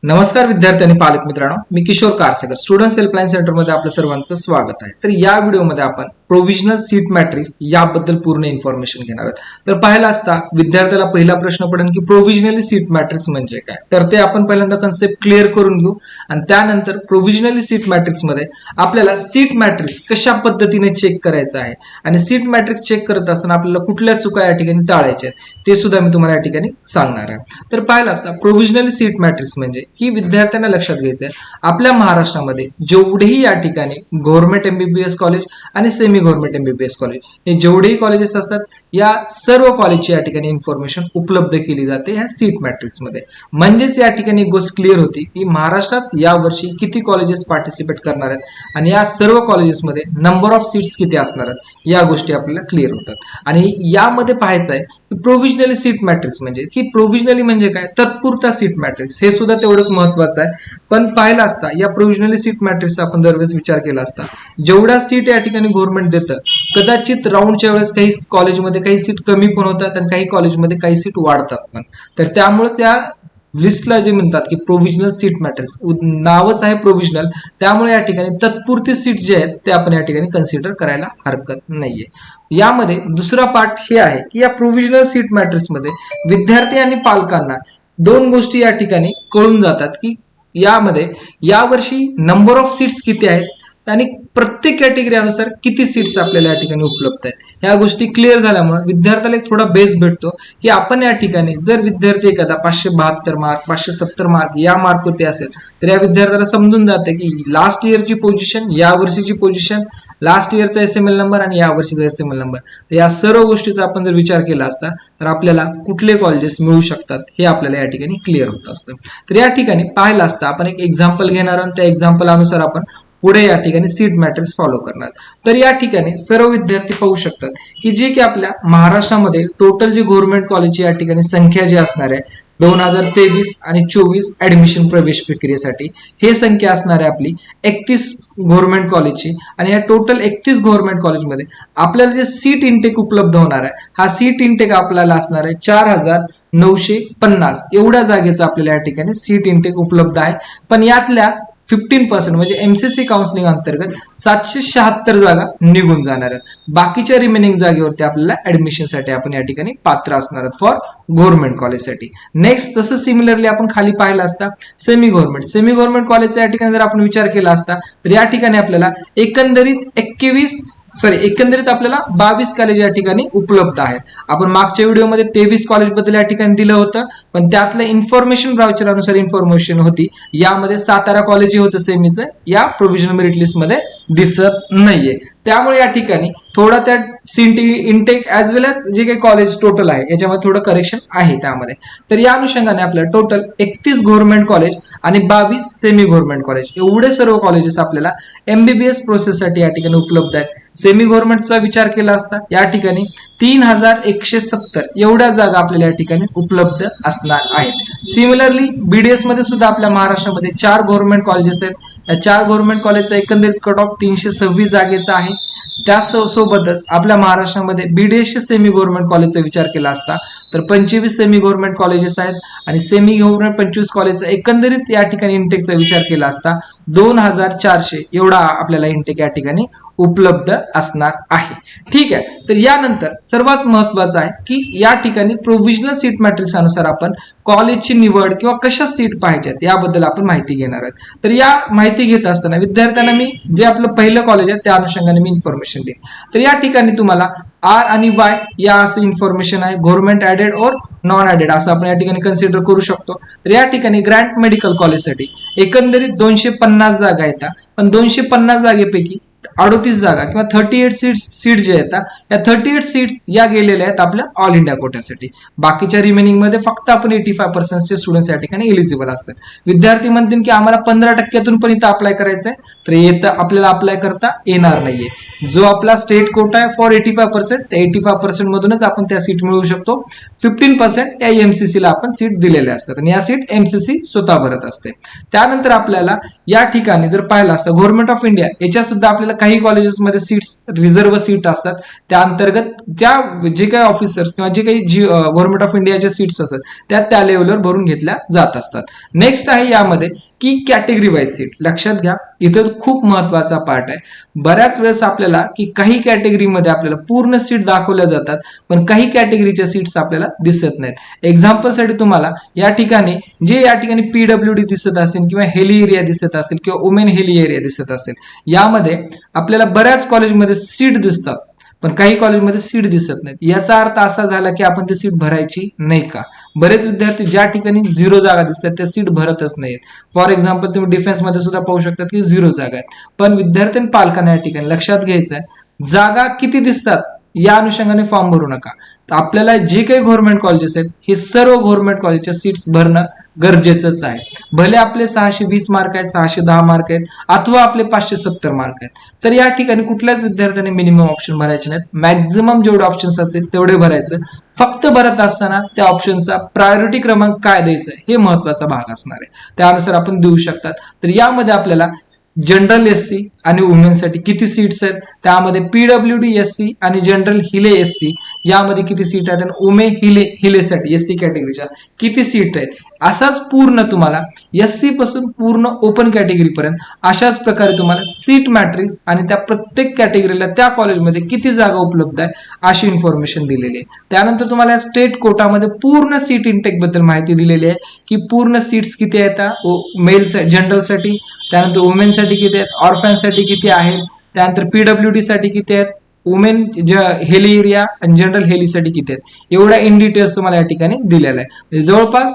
नमस्कार विद्यार्थी आणि पालक मित्रांनो, मी किशोर कारसेकर स्टुडंट हेल्पलाईन सेंटर मध्ये आपलं सर्वांचं स्वागत आहे। तर या व्हिडिओमध्ये आपण प्रोव्हिजनल सीट मॅट्रिक्स याबद्दल पूर्ण इन्फॉर्मेशन घेणार आहोत। तर पाहिला असता विद्यार्थ्याला पहिला प्रश्न पडेल की प्रोव्हिजनली सीट मॅट्रिक्स म्हणजे काय, तर ते आपण पहिल्यांदा कन्सेप्ट क्लिअर करून घेऊ आणि त्यानंतर प्रोव्हिजनली सीट मॅट्रिक्स मध्ये आपल्याला सीट मॅट्रिक्स कशा पद्धतीने चेक करायचं आहे आणि सीट मॅट्रिक्स चेक करत असताना आपल्याला कुठल्या चुका या ठिकाणी टाळायच्या आहेत ते सुद्धा मी तुम्हाला या ठिकाणी सांगणार आहे। तर पाहिला असता प्रोव्हिजनली सीट मॅट्रिक्स म्हणजे की विद्यार्थ्यांना लक्षात घ्यायचं आहे आपल्या महाराष्ट्रामध्ये जेवढेही या ठिकाणी गव्हर्नमेंट एमबीबीएस कॉलेज आणि सेमी गव्हर्नमेंट एमबीबीएस कॉलेज हे जेवढेही कॉलेजेस असतात या सर्व कॉलेजची या ठिकाणी इन्फॉर्मेशन उपलब्ध केली जाते ह्या सीट मॅट्रिक्स मध्ये। म्हणजेच या ठिकाणी गोष्ट क्लिअर होती की महाराष्ट्रात या वर्षी किती कॉलेजेस पार्टिसिपेट करणार आहेत आणि या सर्व कॉलेजेसमध्ये नंबर ऑफ सीट्स किती असणार आहेत या गोष्टी आपल्याला क्लिअर होतात। आणि यामध्ये पाहायचं आहे की प्रोव्हिजनली सीट मॅट्रिक्स म्हणजे की प्रोव्हिजनली म्हणजे काय, तात्पुरता सीट मॅट्रिक्स हे सुद्धा तेवढंच महत्वाचं आहे। पण पाहिलं असता या प्रोव्हिजनली सीट मॅट्रिक्सचा आपण दरवेळेस विचार केला असता जेवढा सीट या ठिकाणी गव्हर्नमेंट देतं कदाचित राऊंडच्या वेळेस काही कॉलेजमध्ये काही सीट कमी पण होतात आणि काही कॉलेजमध्ये काही सीट वाढतात पण। तर त्यामुळेच या लिस्टला जे म्हणतात की प्रोव्हिजनल सीट मॅट्रिक्स नावच आहे प्रोव्हिजनल, त्यामुळे या ठिकाणी तात्पुरते सीट जे आहेत ते आपण या ठिकाणी कन्सिडर करायला हरकत नाहीये। यामध्ये दुसरा पार्ट हे आहे की या प्रोव्हिजनल सीट मॅट्रिक्स मध्ये विद्यार्थी आणि पालकांना दोन गोष्टी या ठिकाणी कळून जातात की यामध्ये यावर्षी नंबर ऑफ सीट्स किती आहेत आणि प्रत्येक कॅटेगरी अनुसार किती सीट्स आपल्याला या ठिकाणी उपलब्ध आहेत। या गोष्टी क्लिअर झाल्यामुळे विद्यार्थ्याला एक थोडा बेस भेटतो की आपण या ठिकाणी जर विद्यार्थी एखादा 572 मार्क 570 मार्क या मार्कवरती असेल तर या विद्यार्थ्याला समजून जाते की लास्ट इयरची पोझिशन, या वर्षीची पोझिशन, लास्ट इयरचा एसएमएल नंबर आणि या वर्षीचा एसएमएल नंबर, तर या सर्व गोष्टीचा आपण जर विचार केला असता तर आपल्याला कुठले कॉलेजेस मिळू शकतात हे आपल्याला या ठिकाणी क्लिअर होत असतं। तर या ठिकाणी पाहिलं असता आपण एक एक्झाम्पल घेणार आहोत, त्या एक्झाम्पल अनुसार आपण पुढे या ठिकाणी सीट मॅट्रिक्स फॉलो करणार। तर या ठिकाणी सर्व विद्यार्थी पाहू शकतात की जे की आपल्या महाराष्ट्रामध्ये टोटल जी गव्हर्नमेंट कॉलेजची या ठिकाणी संख्या जी असणार आहे 2023 आणि 24 ऍडमिशन प्रवेश प्रक्रियेसाठी हे संख्या असणार आहे आपली 31 गव्हर्नमेंट कॉलेजची। आणि या टोटल 31 गव्हर्नमेंट कॉलेजमध्ये आपल्याला जे सीट इंटेक उपलब्ध होणार आहे हा सीट इंटेक आपल्याला असणार आहे 4950 एवढ्या जागेचा आपल्याला या ठिकाणी सीट इंटेक उपलब्ध आहे। पण यातल्या 15% म्हणजे एमसीसी काउन्सिलिंग अंतर्गत 776 जागा निघून जाणार आहेत। बाकीच्या रिमेनिंग जागेवरती आपल्याला ऍडमिशनसाठी आपण या ठिकाणी पात्र असणार आहोत फॉर गव्हर्नमेंट कॉलेजसाठी। नेक्स्ट तसं सिमिलरली आपण खाली पाहिलं असता सेमी गव्हर्नमेंट कॉलेजचा या ठिकाणी जर आपण विचार केला असता तर या ठिकाणी आपल्याला एकंदरीत आपल्याला 22 कॉलेज या ठिकाणी उपलब्ध आहेत। आपण मागच्या व्हिडिओमध्ये 23 कॉलेज बद्दल या ठिकाणी दिलं होतं, पण त्यातलं इन्फॉर्मेशन ब्राउचर अनुसार इन्फॉर्मेशन होती यामध्ये सातारा कॉलेज होतं सेमीचं, या प्रोव्हिजनल मेरिट लिस्ट मध्ये दिसत नाहीये। त्यामुळे या ठिकाणी थोडा त्या सीटी इंटेक ऍज वेल एज जे काही कॉलेज टोटल आहे याच्यामध्ये थोडं करेक्शन आहे त्यामध्ये। तर या अनुषंगाने आपल्याला टोटल 31 गव्हर्नमेंट कॉलेज आणि 22 सेमी गव्हर्नमेंट कॉलेज एवढे सर्व कॉलेजेस आपल्याला एमबीबीएस प्रोसेससाठी या ठिकाणी उपलब्ध आहेत। सेमी गव्हर्नमेंटचा विचार केला असता या ठिकाणी 3170 एवढ्या जागा आपल्याला या ठिकाणी उपलब्ध असणार आहेत। सिमिलरली बीडीएस मध्ये सुद्धा आपल्या महाराष्ट्रामध्ये 4 गव्हर्नमेंट कॉलेजेस आहेत। या 4 गव्हर्नमेंट कॉलेजचा एकंदरीत कट ऑफ 326 जागेचा आहे। त्यासोबतच आपल्या महाराष्ट्रामध्ये बीडीएस सेमी गव्हर्नमेंट कॉलेजचा विचार केला असता तर 25 सेमी गव्हर्नमेंट कॉलेजेस आहेत आणि सेमी गव्हर्नमेंट 25 कॉलेजचा एकंदरीत या ठिकाणी इंटेकचा विचार केला असता 2400 एवढा आपल्याला इंटेक या ठिकाणी उपलब्ध असणार आहे। ठीक आहे, तर यानंतर सर्वात महत्वाचं आहे की या ठिकाणी प्रोव्हिजनल सीट मॅट्रिक्स अनुसार आपण कॉलेजची निवड किंवा कशा सीट पाहिजेत याबद्दल आपण माहिती घेणार आहोत। तर या माहिती घेत असताना विद्यार्थ्यांना मी जे आपलं पहिलं कॉलेज आहे त्या अनुषंगाने मी इन्फॉर्मेशन देईन। तर या ठिकाणी तुम्हाला आर आणि वाय या असं इन्फॉर्मेशन आहे, गव्हर्नमेंट ऍडेड और नॉन ऍडेड असं आपण या ठिकाणी कन्सिडर करू शकतो। तर या ठिकाणी ग्रँट मेडिकल कॉलेजसाठी एकंदरीत 250 जागा येतात, पण 250 जागेपैकी 38 जागा किंवा 38 सीट जे येतात या 38 सीट्स या गेलेल्या आहेत आपल्या ऑल इंडिया कोट्यासाठी। बाकीच्या रिमेनिंग मध्ये फक्त आपण 85% चे स्टुडंट्स या ठिकाणी एलिजिबल असतात। विद्यार्थी म्हणतील की आम्हाला 15% पण इथं अप्लाय करायचंय, तर येतं आपल्याला अप्लाय करता येणार नाहीये। जो आपला स्टेट कोटा आहे फॉर 85% त्या 85% मधूनच आपण त्या सीट मिळवू शकतो। 15% त्या एमसीसी ला आपण सीट दिलेल्या असतात आणि या सीट एमसीसी स्वतः भरत असते। त्यानंतर आपल्याला या ठिकाणी जर पाहिलं असतं गव्हर्नमेंट ऑफ इंडिया याच्या सुद्धा आपल्याला आपल्याला काही कॉलेजेसमध्ये सीट्स रिझर्व्ह सीट असतात, त्या अंतर्गत त्या जे काही ऑफिसर्स किंवा जे काही गव्हर्नमेंट ऑफ इंडियाच्या सीट्स असतात त्या लेवलवर भरून घेतल्या जात असतात. नेक्स्ट आहे यामध्ये की कॅटेगरी वाईज सीट. लक्षात घ्या, इथं खूप महत्वाचा पार्ट आहे. बऱ्याच वेळेस आपल्याला की काही कॅटेगरीमध्ये आपल्याला पूर्ण सीट दाखवल्या जातात, पण काही कॅटेगरीच्या सीट्स आपल्याला दिसत नाहीत. एक्झाम्पलसाठी तुम्हाला या ठिकाणी पीडब्ल्यूडी दिसत असेल किंवा हेली एरिया दिसत असेल किंवा वुमेन हेली एरिया दिसत असेल, यामध्ये आपल्याला बऱ्याच कॉलेजमध्ये सीट दिसतात, पण काही कॉलेजमध्ये सीट दिसत नाहीत. याचा अर्थ असा झाला की आपण ती सीट भरायची नाही का? बरेच विद्यार्थी ज्या ठिकाणी 0 जागा दिसतात त्या सीट भरतच नाहीत. फॉर एक्झाम्पल तुम्ही डिफेन्समध्ये सुद्धा पाहू शकता की 0 जागा आहेत. पण विद्यार्थ्यांनी पालकांना या ठिकाणी लक्षात घ्यायचं आहे, जागा किती दिसतात या अनुषंगाने फॉर्म भरू नका. तर आपल्याला जे काही गव्हर्नमेंट कॉलेजेस आहेत हे सर्व गव्हर्नमेंट कॉलेजच्या सीट्स भरणं गरजेचंच आहे. भले आपले 620 मार्क आहेत, 610 मार्क आहेत, अथवा आपले 570 मार्क आहेत, तर या ठिकाणी कुठल्याच विद्यार्थ्याने मिनिमम ऑप्शन भरायचे नाहीत. मॅक्झिमम जेवढे ऑप्शन्स असतील तेवढे भरायचं. फक्त भरत असताना त्या ऑप्शनचा प्रायोरिटी क्रमांक काय द्यायचा हे महत्वाचा भाग असणार आहे, त्यानुसार आपण देऊ शकतात. तर यामध्ये आपल्याला जनरल एससी आणि वुमेनसाठी किती सीट्स आहेत, त्यामध्ये पीडब्ल्यूडी एससी आणि जनरल हिले एससी यामध्ये किती सीट आहेत, आणि वुमेन हिलेसाठी एससी कॅटेगरीच्या किती सीट आहेत, असाच पूर्ण तुम्हाला एससी पासून पूर्ण ओपन कॅटेगरी पर्यंत अशाच प्रकारे तुम्हाला सीट मॅट्रिक्स आणि त्या प्रत्येक कॅटेगरीला त्या कॉलेजमध्ये किती जागा उपलब्ध आहे अशी इन्फॉर्मेशन दिलेली आहे. त्यानंतर तुम्हाला स्टेट कोटामध्ये पूर्ण सीट इंटेक बद्दल माहिती दिलेली आहे की पूर्ण सीट्स किती आहेत मेल जनरलसाठी, त्यानंतर वुमेनसाठी किती आहेत, ऑर्फॅनसाठी किती आहेत, त्यानंतर पीडब्ल्यूडी साठी किती आहेत, वुमेन हेली एरिया आणि जनरल हेलीसाठी किती आहेत, एवढ्या इन डिटेल्स तुम्हाला या ठिकाणी दिलेला आहे. म्हणजे जवळपास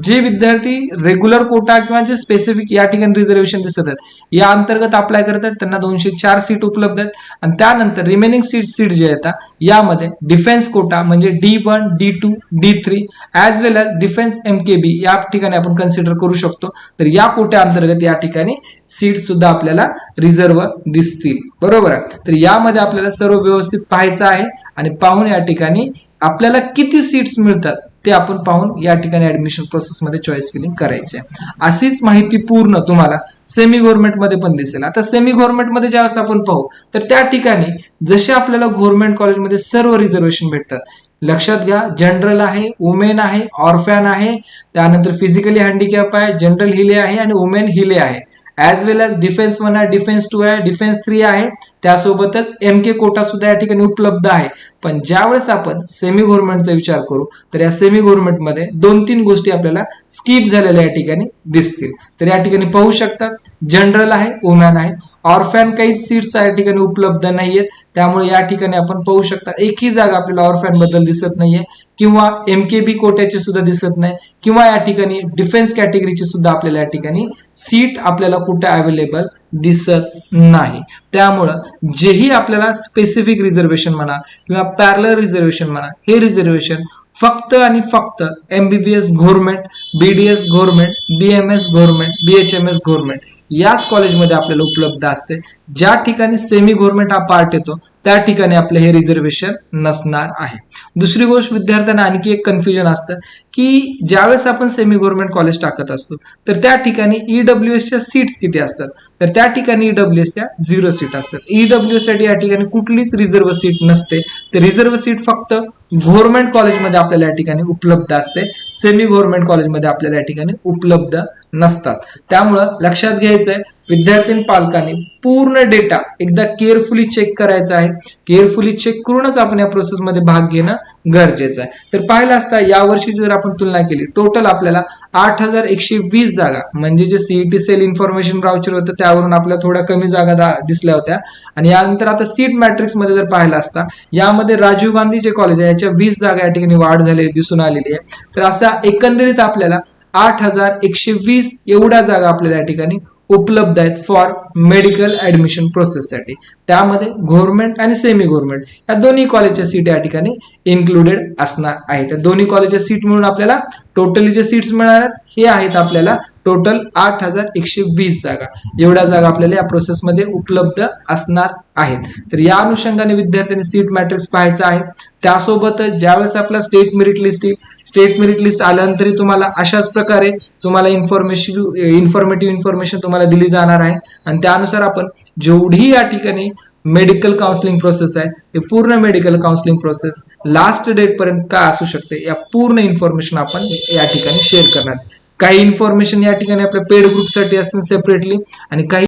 जे विद्यार्थी रेग्युलर कोटा किंवा जे स्पेसिफिक या ठिकाणी रिझर्वेशन दिसत आहेत या अंतर्गत अप्लाय करतात त्यांना 204 सीट उपलब्ध आहेत. आणि त्यानंतर रिमेनिंग सीट जे आहेत यामध्ये डिफेन्स कोटा म्हणजे D1, D2, D3 ऍज वेल एज डिफेन्स MKB या ठिकाणी आपण कन्सिडर करू शकतो. तर या कोट्या अंतर्गत या ठिकाणी सीट सुद्धा आपल्याला रिझर्व्ह दिसतील. बरोबर आहे. तर यामध्ये आपल्याला सर्व व्यवस्थित पाहायचं आहे आणि पाहून या ठिकाणी आपल्याला किती सीट्स मिळतात ते आपण पाहून या ठिकाणी ऍडमिशन प्रोसेस मध्ये चॉईस फिलिंग करायची आहे. अशीच माहिती पूर्ण तुम्हाला सेमी गव्हर्नमेंट मध्ये पण दिसेल. आता सेमी गव्हर्नमेंट मध्ये ज्यावेळेस आपण पाहू तर त्या ठिकाणी जसे आपल्याला गव्हर्नमेंट कॉलेजमध्ये सर्व रिझर्वेशन भेटतात. लक्षात घ्या, जनरल आहे, वुमेन आहे, ऑर्फॅन आहे, त्यानंतर फिजिकली हँडिकॅप आहे, जनरल हिले आहे आणि वुमेन हिले आहे, ऍज वेल एज डिफेन्स 1 आहे, डिफेन्स 2 आहे, डिफेन्स 3 आहे, त्यासोबतच MK कोटा सुद्धा या ठिकाणी उपलब्ध आहे. पण ज्यावेळेस आपण सेमी गव्हर्नमेंटचा विचार करू तर या सेमी गव्हर्नमेंटमध्ये 2-3 गोष्टी आपल्याला स्किप झालेल्या या ठिकाणी दिसतील. तर या ठिकाणी पाहू शकतात जनरल आहे, वुमेन आहे, ऑर्फॅन काही सीट्स या ठिकाणी उपलब्ध नाहीयेत. त्यामुळे या ठिकाणी आपण पाहू शकता एकही जागा आपल्याला ऑर्फॅन बद्दल दिसत नाहीये किंवा MKB कोट्याची सुद्धा दिसत नाही किंवा या ठिकाणी डिफेन्स कॅटेगरीची सुद्धा आपल्याला या ठिकाणी सीट आपल्याला कुठे अवेलेबल दिसत नाही. त्यामुळं जेही आपल्याला स्पेसिफिक रिझर्वेशन म्हणा किंवा पॅरलर रिझर्वेशन म्हणा, हे रिझर्वेशन फक्त आणि फक्त MBBS government, BDS government, BMS government, BHMS government याच कॉलेजमध्ये आपल्याला उपलब्ध असते. ज्या ठिकाणी सेमी गव्हर्नमेंट हा पार्ट येतो त्या ठिकाणी आपले हे रिझर्वेशन नसणार आहे. दुसरी गोष्ट, विद्यार्थ्यांना आणखी एक कन्फ्युजन असतं की ज्यावेळेस आपण सेमी गव्हर्नमेंट कॉलेज टाकत असतो तर त्या ठिकाणी EWSच्या सीट्स किती असतात, तर त्या ठिकाणी EWSच्या 0 सीट असतात. EWS साठी या ठिकाणी कुठलीच रिझर्व्ह सीट नसते. तर रिझर्व्ह सीट फक्त गव्हर्नमेंट कॉलेजमध्ये आपल्याला या ठिकाणी उपलब्ध असते, सेमी गव्हर्नमेंट कॉलेजमध्ये आपल्याला या ठिकाणी उपलब्ध नसतात. त्यामुळं लक्षात घ्यायचं आहे, विद्यार्थी पालकांनी पूर्ण डेटा एकदा केअरफुली चेक करायचा आहे. केअरफुली चेक करूनच आपण या प्रोसेसमध्ये भाग घेणं गरजेचं आहे. तर पाहिलं असता यावर्षी जर आपण तुलना केली टोटल आपल्याला 8120 जागा म्हणजे जे CET सेल इन्फॉर्मेशन ब्राउचर होतं त्यावरून आपल्याला थोड्या कमी जागा दिसल्या होत्या. आणि यानंतर आता सीट मॅट्रिक्स मध्ये जर पाहिलं असता यामध्ये राजीव गांधी जे कॉलेज आहे याच्या 20 जागा या ठिकाणी वाढ झालेली दिसून आलेली आहे. तर असा एकंदरीत आपल्याला 8120 एवढ्या जागा आपल्याला या ठिकाणी उपलब्ध आहेत फॉर मेडिकल ऍडमिशन प्रोसेससाठी. त्यामध्ये गव्हर्नमेंट आणि सेमी गव्हर्नमेंट या दोन्ही कॉलेजच्या सीट या ठिकाणी इन्क्लुडेड असणार आहेत. त्या दोन्ही कॉलेजच्या सीट मिळून आपल्याला टोटली जे सीट्स मिळणार आहेत हे आहेत आपल्याला टोटल 8120 जागा. एवढ्या जागा आपल्याला या प्रोसेसमध्ये उपलब्ध असणार आहेत. तर या अनुषंगाने विद्यार्थ्यांनी सीट मॅट्रिक्स पाहायचं आहे. त्यासोबतच ज्यावेळेस आपला स्टेट मेरिट लिस्ट येईल, स्टेट मेरिट लिस्ट आल्यानंतर तुम्हाला अशाच प्रकारे तुम्हाला इन्फॉर्मेटिव्ह इन्फॉर्मेशन तुम्हाला दिली जाणार आहे. आणि त्यानुसार आपण जेवढी या ठिकाणी मेडिकल काउन्सिलिंग प्रोसेस आहे, हे पूर्ण medical counselling process last date पर्यंत काय असू शकते या पूर्ण इन्फॉर्मेशन आपण या ठिकाणी शेअर करणार. काही इन्फॉर्मेशन या ठिकाणी आपल्या पेड ग्रुपसाठी असतील सेपरेटली आणि काही